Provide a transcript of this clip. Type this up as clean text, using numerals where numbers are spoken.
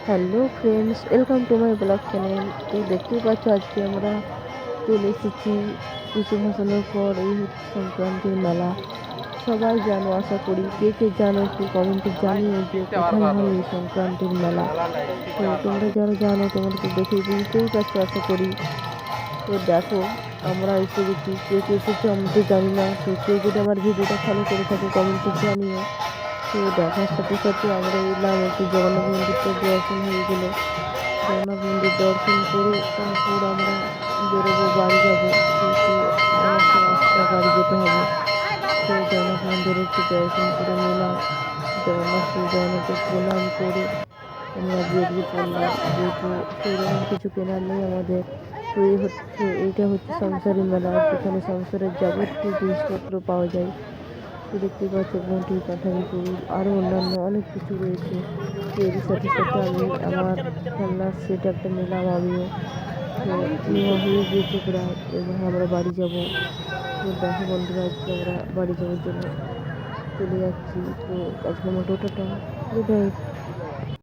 Hello friends, welcome to my blog channel. তো দেখতেই পাচ্ছ আজকে আমরা চলে এসেছি কিছু বছরের পর। এই হচ্ছে সংক্রান্তির মেলা। সবাই জানো, আশা করি কে কে জানো একটু কমেন্টে জানিও যে কোথায় হয় এই সংক্রান্তির মেলা। তো তোমরা যারা জানো তোমরা তো দেখেই বুঝতেই পারছো আশা করি। তো দেখো, আমরা এসে গেছি। কে কে এসেছো আমি তো জানি না। তো কেউ যদি আমার ভিডিওটা ফলো করে থাকে কমেন্টে জানিও। তো দেখার সাথে সাথে আমরা এলাম, একটু জগন্নাথ মন্দিরটা দর্শন হয়ে গেলো। জগন্নাথ মন্দির দর্শন করে তারপর আমরা বেরোবো, বাড়ি যাবো, যেহেতু অনেকটা রাস্তা বাড়ি যেতে হবে। তো জগন্নাথ মন্দিরে একটু দর্শন করে নিলাম। জগন্নাথের প্রণাম করে আমরা বেরিয়ে পড়লাম, যেহেতু সেরকম কিছু কেনার নেই আমাদের। তো এইটা হচ্ছে সংসারী মেলা, যেখানে সংসারের যাবতীয় জিনিসপত্র পাওয়া যায়। তো দেখতে পাচ্ছ ঘুঁটি, কাঁঠালি, পুরুষ আরও অন্যান্য অনেক কিছু রয়েছে। তো এর সাথে সাথে আমি আমার খেলনার সেট একটা নিলাম আমিও। তো নেওয়া হয়ে গিয়েছে প্রায়, এবার আমরা বাড়ি যাব। তো দেখো বন্ধুরা, আজকে আমরা বাড়ি যাওয়ার জন্য চলে যাচ্ছি। তো আজকে আমার টোটোটা গুড নাইট।